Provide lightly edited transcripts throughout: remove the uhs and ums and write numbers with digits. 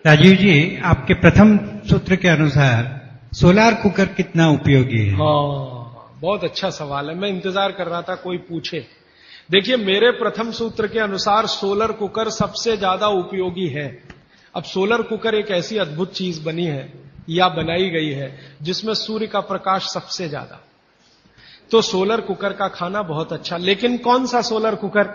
राजीव जी, आपके प्रथम सूत्र के अनुसार सोलार कुकर कितना उपयोगी है? हाँ, बहुत अच्छा सवाल है। मैं इंतजार कर रहा था कोई पूछे। देखिए, मेरे प्रथम सूत्र के अनुसार सोलर कुकर सबसे ज्यादा उपयोगी है। अब सोलर कुकर एक ऐसी अद्भुत चीज बनी है या बनाई गई है जिसमें सूर्य का प्रकाश सबसे ज्यादा, तो सोलर कुकर का खाना बहुत अच्छा। लेकिन कौन सा सोलर कुकर?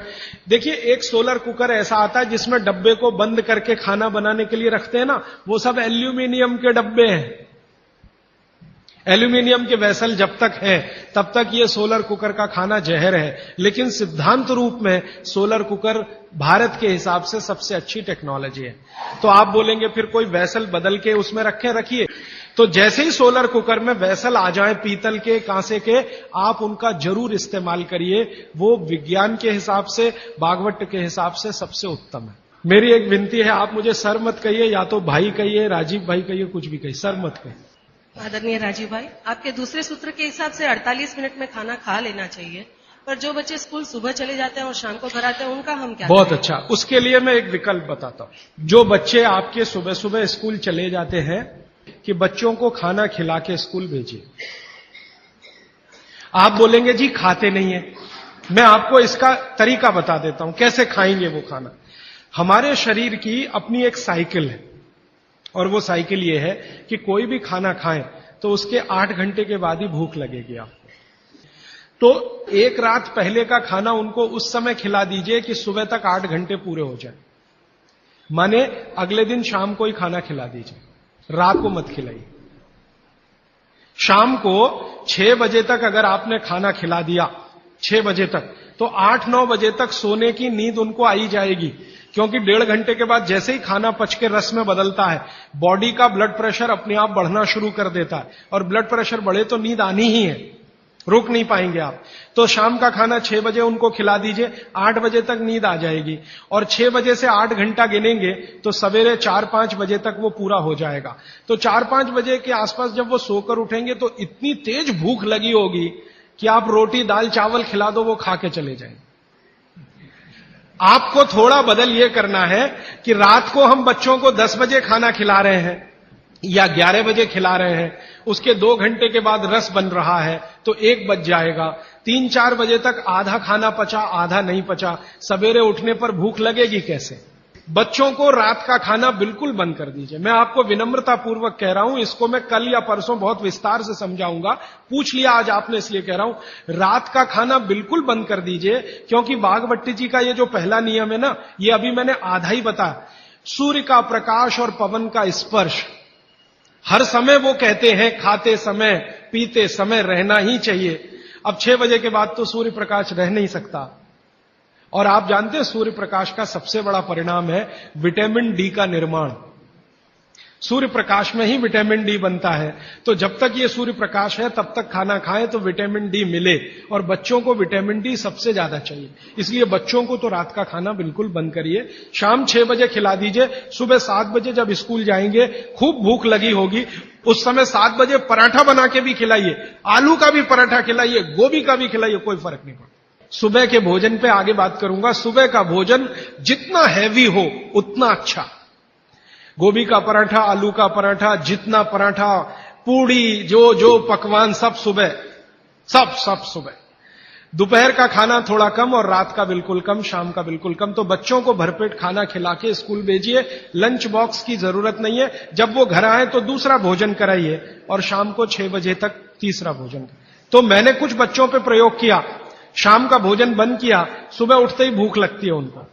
देखिए, एक सोलर कुकर ऐसा आता है जिसमें डब्बे को बंद करके खाना बनाने के लिए रखते हैं ना, वो सब एल्यूमिनियम के डब्बे हैं। एल्यूमिनियम के वेसल जब तक है तब तक ये सोलर कुकर का खाना जहर है। लेकिन सिद्धांत रूप में सोलर कुकर भारत के हिसाब से सबसे अच्छी टेक्नोलॉजी है। तो आप बोलेंगे फिर कोई वेसल बदल के उसमें रखिए। तो जैसे ही सोलर कुकर में वेसल आ जाए पीतल के, कांसे के, आप उनका जरूर इस्तेमाल करिए। वो विज्ञान के हिसाब से, भागवत के हिसाब से सबसे उत्तम है। मेरी एक विनती है, आप मुझे सर मत कहिए, या तो भाई कहिए, राजीव भाई कहिए, कुछ भी कहिए, सर मत कहिए। आदरणीय राजीव भाई, आपके दूसरे सूत्र के हिसाब से 48 मिनट में खाना खा लेना चाहिए, पर जो बच्चे स्कूल सुबह चले जाते हैं और शाम को घर आते हैं उनका हम क्या बहुत करें? अच्छा, उसके लिए मैं एक विकल्प बताता हूं। जो बच्चे आपके सुबह सुबह स्कूल चले जाते हैं, कि बच्चों को खाना खिला के स्कूल भेजिए। आप बोलेंगे जी खाते नहीं है, मैं आपको इसका तरीका बता देता हूं कैसे खाएंगे वो खाना। हमारे शरीर की अपनी एक साइकिल है, और वो साइकिल ये है कि कोई भी खाना खाएं तो उसके 8 घंटे के बाद ही भूख लगेगी आपको। तो एक रात पहले का खाना उनको उस समय खिला दीजिए कि सुबह तक 8 घंटे पूरे हो जाए। माने अगले दिन शाम को ही खाना खिला दीजिए, रात को मत खिलाइए। शाम को 6 बजे तक अगर आपने खाना खिला दिया, 6 बजे तक, तो 8-9 बजे तक सोने की नींद उनको आई जाएगी। क्योंकि 1.5 घंटे के बाद जैसे ही खाना पच के रस में बदलता है, बॉडी का ब्लड प्रेशर अपने आप बढ़ना शुरू कर देता है, और ब्लड प्रेशर बढ़े तो नींद आनी ही है, रुक नहीं पाएंगे आप। तो शाम का खाना 6 बजे उनको खिला दीजिए, 8 बजे तक नींद आ जाएगी, और 6 बजे से 8 घंटा गिनेंगे तो सवेरे 4-5 बजे तक वो पूरा हो जाएगा। तो 4-5 बजे के आसपास जब वो सोकर उठेंगे तो इतनी तेज भूख लगी होगी कि आप रोटी दाल चावल खिला दो, वो खा के चले जाएंगे। आपको थोड़ा बदल ये करना है कि रात को हम बच्चों को 10 बजे खाना खिला रहे हैं या 11 बजे खिला रहे हैं, उसके 2 घंटे के बाद रस बन रहा है तो 1 बज जाएगा। 3-4 बजे तक आधा खाना पचा, आधा नहीं पचा, सवेरे उठने पर भूख लगेगी कैसे? बच्चों को रात का खाना बिल्कुल बंद कर दीजिए। मैं आपको विनम्रता पूर्वक कह रहा हूं, इसको मैं कल या परसों बहुत विस्तार से समझाऊंगा, पूछ लिया आज आपने इसलिए कह रहा हूं। रात का खाना बिल्कुल बंद कर दीजिए, क्योंकि बागभट्टी जी का ये जो पहला नियम है ना, ये अभी मैंने आधा ही बताया। सूर्य का प्रकाश और पवन का स्पर्श हर समय वो कहते हैं खाते समय पीते समय रहना ही चाहिए। अब 6 बजे के बाद तो सूर्य प्रकाश रह नहीं सकता, और आप जानते हैं सूर्य प्रकाश का सबसे बड़ा परिणाम है विटामिन डी का निर्माण। सूर्य प्रकाश में ही विटामिन डी बनता है। तो जब तक ये सूर्य प्रकाश है तब तक खाना खाएं तो विटामिन डी मिले, और बच्चों को विटामिन डी सबसे ज्यादा चाहिए। इसलिए बच्चों को तो रात का खाना बिल्कुल बंद करिए, शाम 6 बजे खिला दीजिए। सुबह 7 बजे जब स्कूल जाएंगे, खूब भूख लगी होगी, उस समय 7 बजे पराठा बना के भी खिलाइए, आलू का भी पराठा खिलाइए, गोभी का भी खिलाइए, कोई फर्क नहीं पड़ता। सुबह के भोजन पे आगे बात करूंगा। सुबह का भोजन जितना हैवी हो उतना अच्छा। गोभी का पराठा, आलू का पराठा, जितना पराठा, पूड़ी, जो पकवान सब सुबह, सब सुबह। दोपहर का खाना थोड़ा कम और रात का बिल्कुल कम, शाम का बिल्कुल कम। तो बच्चों को भरपेट खाना खिला के स्कूल भेजिए। लंच बॉक्स की जरूरत नहीं है। जब वो घर आए तो दूसरा भोजन कराइए, और शाम को 6 बजे तक तीसरा भोजन। तो मैंने कुछ बच्चों पे प्रयोग किया, शाम का भोजन बंद किया, सुबह उठते ही भूख लगती है उनको।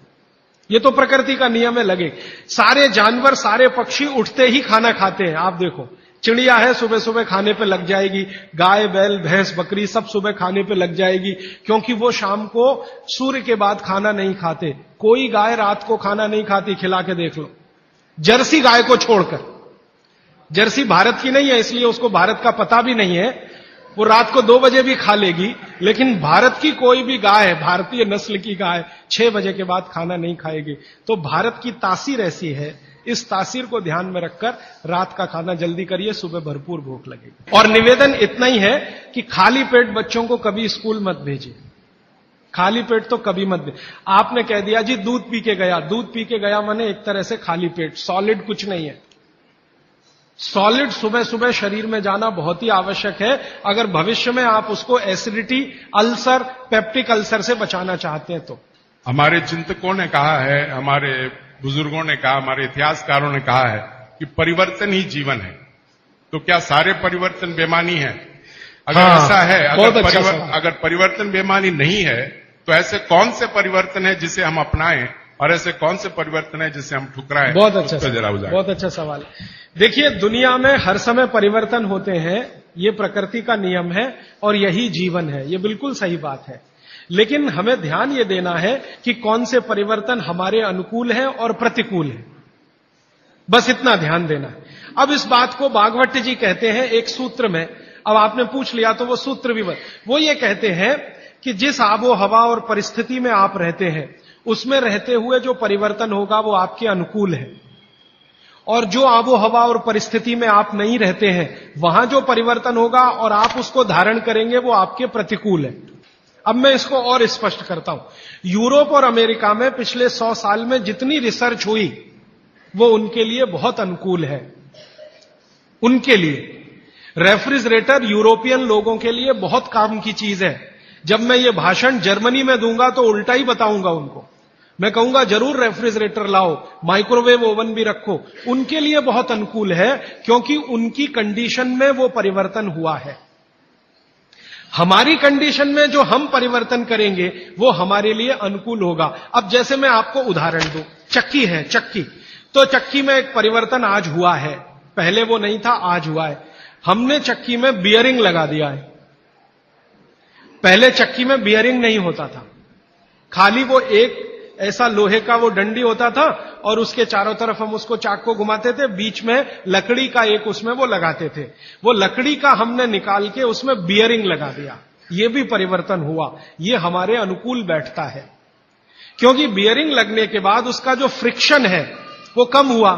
ये तो प्रकृति का नियम है, लगे। सारे जानवर, सारे पक्षी उठते ही खाना खाते हैं। आप देखो, चिड़िया है सुबह सुबह खाने पे लग जाएगी, गाय बैल भैंस बकरी सब सुबह खाने पे लग जाएगी, क्योंकि वो शाम को सूर्य के बाद खाना नहीं खाते। कोई गाय रात को खाना नहीं खाती, खिला के देख लो, जर्सी गाय को छोड़कर। जर्सी भारत की नहीं है, इसलिए उसको भारत का पता भी नहीं है, वो रात को 2 बजे भी खा लेगी। लेकिन भारत की कोई भी गाय, भारतीय नस्ल की गाय 6 बजे के बाद खाना नहीं खाएगी। तो भारत की तासीर ऐसी है, इस तासीर को ध्यान में रखकर रात का खाना जल्दी करिए, सुबह भरपूर भूख लगेगी। और निवेदन इतना ही है कि खाली पेट बच्चों को कभी स्कूल मत भेजिए। खाली पेट तो कभी मत दे। आपने कह दिया जी दूध पी के गया माने एक तरह से खाली पेट, सॉलिड कुछ नहीं है। सॉलिड सुबह सुबह शरीर में जाना बहुत ही आवश्यक है, अगर भविष्य में आप उसको एसिडिटी, अल्सर, पेप्टिक अल्सर से बचाना चाहते हैं तो। हमारे चिंतकों ने कहा है, हमारे बुजुर्गों ने कहा, हमारे इतिहासकारों ने कहा है कि परिवर्तन ही जीवन है। तो क्या सारे परिवर्तन बेमानी है? अगर ऐसा है, अगर परिवर्तन बेमानी नहीं है, तो ऐसे कौन से परिवर्तन है जिसे हम अपनाएं और ऐसे कौन से परिवर्तन है जिसे हम ठुकराएं? बहुत अच्छा सवाल है। देखिए, दुनिया में हर समय परिवर्तन होते हैं, ये प्रकृति का नियम है और यही जीवन है, ये बिल्कुल सही बात है। लेकिन हमें ध्यान ये देना है कि कौन से परिवर्तन हमारे अनुकूल हैं और प्रतिकूल हैं, बस इतना ध्यान देना है। अब इस बात को भागवत जी कहते हैं एक सूत्र में, अब आपने पूछ लिया तो वो सूत्र भी वो ये कहते हैं कि जिस आबो हवा और परिस्थिति में आप रहते हैं उसमें रहते हुए जो परिवर्तन होगा वो आपके अनुकूल है, और जो आबो हवा और परिस्थिति में आप नहीं रहते हैं वहां जो परिवर्तन होगा और आप उसको धारण करेंगे वो आपके प्रतिकूल है। अब मैं इसको और स्पष्ट करता हूं। यूरोप और अमेरिका में पिछले 100 साल में जितनी रिसर्च हुई वो उनके लिए बहुत अनुकूल है। उनके लिए रेफ्रिजरेटर यूरोपियन लोगों के लिए बहुत काम की चीज है। जब मैं ये भाषण जर्मनी में दूंगा तो उल्टा ही बताऊंगा उनको, मैं कहूंगा जरूर रेफ्रिजरेटर लाओ, माइक्रोवेव ओवन भी रखो। उनके लिए बहुत अनुकूल है क्योंकि उनकी कंडीशन में वो परिवर्तन हुआ है। हमारी कंडीशन में जो हम परिवर्तन करेंगे वो हमारे लिए अनुकूल होगा। अब जैसे मैं आपको उदाहरण दूं, चक्की है, चक्की तो चक्की में एक परिवर्तन आज हुआ है, पहले वो नहीं था, आज हुआ है। हमने चक्की में बियरिंग लगा दिया है। पहले चक्की में बियरिंग नहीं होता था, खाली वो एक ऐसा लोहे का वो डंडी होता था और उसके चारों तरफ हम उसको चाक को घुमाते थे, बीच में लकड़ी का एक उसमें वो लगाते थे। वो लकड़ी का हमने निकाल के उसमें बियरिंग लगा दिया, ये भी परिवर्तन हुआ। ये हमारे अनुकूल बैठता है क्योंकि बियरिंग लगने के बाद उसका जो फ्रिक्शन है वो कम हुआ,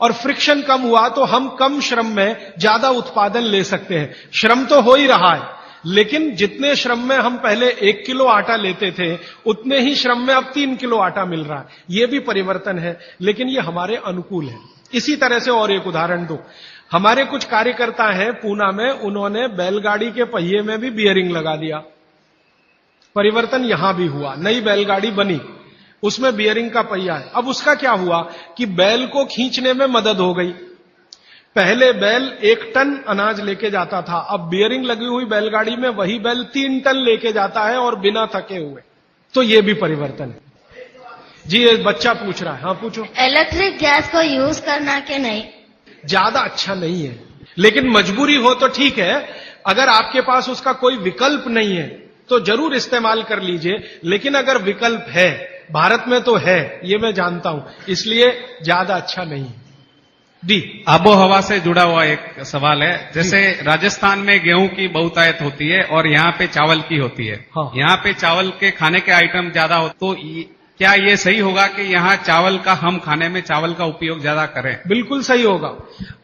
और फ्रिक्शन कम हुआ तो हम कम श्रम में ज्यादा उत्पादन ले सकते हैं। श्रम तो हो ही रहा है, लेकिन जितने श्रम में हम पहले 1 किलो आटा लेते थे उतने ही श्रम में अब 3 किलो आटा मिल रहा है। यह भी परिवर्तन है, लेकिन ये हमारे अनुकूल है। इसी तरह से और एक उदाहरण दो, हमारे कुछ कार्यकर्ता हैं पूना में, उन्होंने बैलगाड़ी के पहिए में भी बियरिंग लगा दिया। परिवर्तन यहां भी हुआ, नई बैलगाड़ी बनी, उसमें बियरिंग का पहिया है। अब उसका क्या हुआ कि बैल को खींचने में मदद हो गई। पहले बैल 1 टन अनाज लेके जाता था, अब बियरिंग लगी हुई बैलगाड़ी में वही बैल 3 टन लेके जाता है और बिना थके हुए। तो ये भी परिवर्तन है। जी एक बच्चा पूछ रहा है, हाँ पूछो। इलेक्ट्रिक गैस को यूज करना कि नहीं? ज्यादा अच्छा नहीं है, लेकिन मजबूरी हो तो ठीक है। अगर आपके पास उसका कोई विकल्प नहीं है तो जरूर इस्तेमाल कर लीजिए, लेकिन अगर विकल्प है, भारत में तो है, ये मैं जानता हूं, इसलिए ज्यादा अच्छा नहीं है। डी आबो हवा से जुड़ा हुआ एक सवाल है। जैसे राजस्थान में गेहूं की बहुतायत होती है और यहाँ पे चावल की होती है। हाँ। यहाँ पे चावल के खाने के आइटम ज्यादा हो, तो क्या ये सही होगा कि यहाँ चावल का, हम खाने में चावल का उपयोग ज्यादा करें? बिल्कुल सही होगा।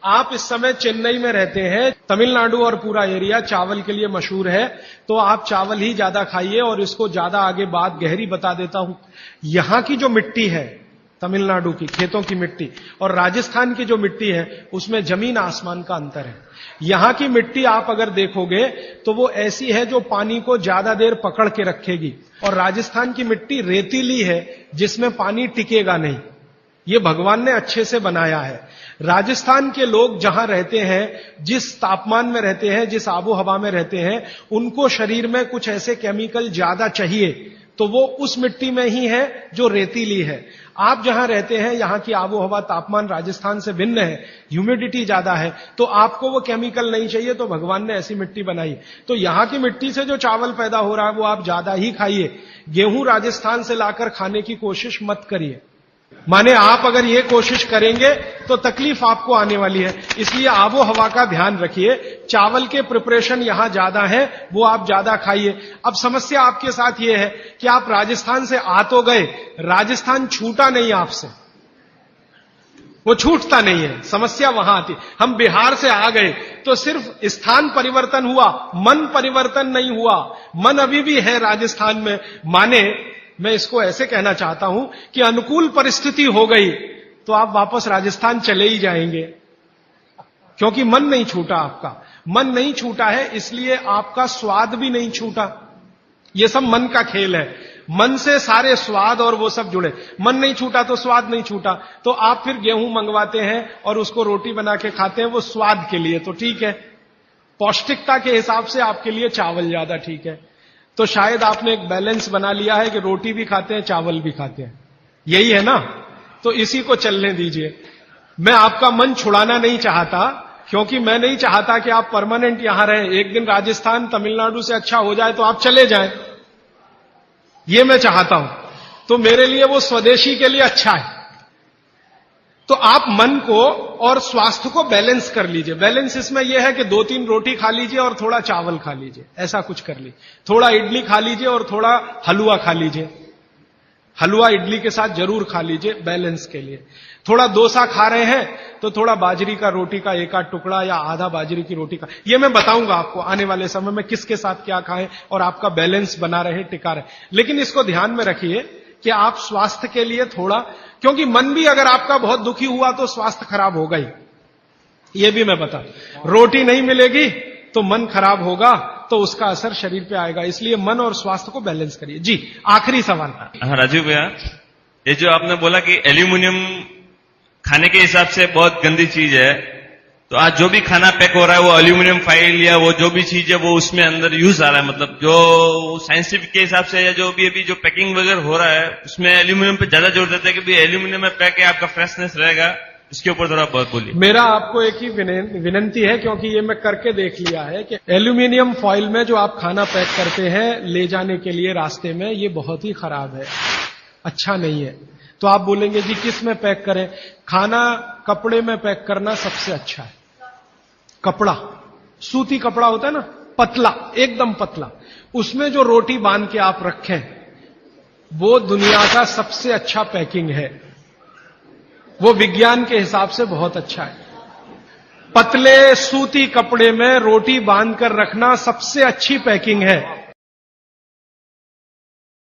आप इस समय चेन्नई में रहते हैं, तमिलनाडु और पूरा एरिया चावल के लिए मशहूर है, तो आप चावल ही ज्यादा खाइए। और इसको ज्यादा आगे बात गहरी बता देता हूं। यहां की जो मिट्टी है, तमिलनाडु की खेतों की मिट्टी और राजस्थान की जो मिट्टी है, उसमें जमीन आसमान का अंतर है। यहां की मिट्टी आप अगर देखोगे तो वो ऐसी है जो पानी को ज्यादा देर पकड़ के रखेगी, और राजस्थान की मिट्टी रेतीली है जिसमें पानी टिकेगा नहीं। ये भगवान ने अच्छे से बनाया है। राजस्थान के लोग जहां रहते हैं, जिस तापमान में रहते हैं, जिस आबो हवा में रहते हैं, उनको शरीर में कुछ ऐसे केमिकल ज्यादा चाहिए, तो वो उस मिट्टी में ही है जो रेतीली है। आप जहां रहते हैं, यहां की आबो हवा, तापमान राजस्थान से भिन्न है, ह्यूमिडिटी ज्यादा है, तो आपको वो केमिकल नहीं चाहिए, तो भगवान ने ऐसी मिट्टी बनाई। तो यहां की मिट्टी से जो चावल पैदा हो रहा है वो आप ज्यादा ही खाइए। गेहूं राजस्थान से लाकर खाने की कोशिश मत करिए, माने आप अगर ये कोशिश करेंगे तो तकलीफ आपको आने वाली है। इसलिए आबो हवा का ध्यान रखिए। चावल के प्रिपरेशन यहां ज्यादा है, वो आप ज्यादा खाइए। अब समस्या आपके साथ ये है कि आप राजस्थान से आ तो गए, राजस्थान छूटा नहीं आपसे, वो छूटता नहीं है, समस्या वहां आती। हम बिहार से आ गए तो सिर्फ स्थान परिवर्तन हुआ, मन परिवर्तन नहीं हुआ। मन अभी भी है राजस्थान में। माने, मैं इसको ऐसे कहना चाहता हूं कि अनुकूल परिस्थिति हो गई तो आप वापस राजस्थान चले ही जाएंगे, क्योंकि मन नहीं छूटा आपका। मन नहीं छूटा है, इसलिए आपका स्वाद भी नहीं छूटा। ये सब मन का खेल है। मन से सारे स्वाद और वो सब जुड़े। मन नहीं छूटा तो स्वाद नहीं छूटा। तो आप फिर गेहूं मंगवाते हैं और उसको रोटी बना के खाते हैं, वो स्वाद के लिए तो ठीक है। पौष्टिकता के हिसाब से आपके लिए चावल ज्यादा ठीक है। तो शायद आपने एक बैलेंस बना लिया है कि रोटी भी खाते हैं, चावल भी खाते हैं। यही है ना? तो इसी को चलने दीजिए। मैं आपका मन छुड़ाना नहीं चाहता, क्योंकि मैं नहीं चाहता कि आप परमानेंट यहां रहें। एक दिन राजस्थान तमिलनाडु से अच्छा हो जाए तो आप चले जाएं, ये मैं चाहता हूं। तो मेरे लिए वो स्वदेशी के लिए अच्छा है। तो आप मन को और स्वास्थ्य को बैलेंस कर लीजिए। बैलेंस इसमें यह है कि 2-3 रोटी खा लीजिए और थोड़ा चावल खा लीजिए, ऐसा कुछ कर लीजिए। थोड़ा इडली खा लीजिए और थोड़ा हलवा खा लीजिए। हलवा इडली के साथ जरूर खा लीजिए, बैलेंस के लिए। थोड़ा डोसा खा रहे हैं तो थोड़ा बाजरी का रोटी का एक आध टुकड़ा या आधा बाजरी की रोटी का। ये मैं बताऊंगा आपको आने वाले समय में किसके साथ क्या खाएं और आपका बैलेंस बना रहे, टिका रहे। लेकिन इसको ध्यान में रखिए कि आप स्वास्थ्य के लिए थोड़ा, क्योंकि मन भी अगर आपका बहुत दुखी हुआ तो स्वास्थ्य खराब होगा ही। ये भी मैं बता, रोटी नहीं मिलेगी तो मन खराब होगा, तो उसका असर शरीर पे आएगा। इसलिए मन और स्वास्थ्य को बैलेंस करिए। जी, आखिरी सवाल। हाँ राजीव भैया, ये जो आपने बोला कि एल्यूमिनियम खाने के हिसाब से बहुत गंदी चीज है, तो आज जो भी खाना पैक हो रहा है वो एल्यूमिनियम फाइल या वो जो भी चीज है वो उसमें अंदर यूज आ रहा है। मतलब जो साइंटिफिक के हिसाब से या जो भी अभी जो पैकिंग वगैरह हो रहा है उसमें एल्यूमिनियम पे ज्यादा जोर देते हैं कि एल्यूमिनियम में पैक है, आपका फ्रेशनेस रहेगा। इसके ऊपर थोड़ा बहुत बोलिए। मेरा आपको एक ही विनंती है, क्योंकि ये मैं करके देख लिया है कि एल्यूमिनियम फॉइल में जो आप खाना पैक करते हैं ले जाने के लिए रास्ते में, ये बहुत ही खराब है, अच्छा नहीं है। तो आप बोलेंगे जी किस में पैक करें? खाना कपड़े में पैक करना सबसे अच्छा है। कपड़ा, सूती कपड़ा होता है ना, पतला, एकदम पतला, उसमें जो रोटी बांध के आप रखें वो दुनिया का सबसे अच्छा पैकिंग है। वो विज्ञान के हिसाब से बहुत अच्छा है। पतले सूती कपड़े में रोटी बांध कर रखना सबसे अच्छी पैकिंग है।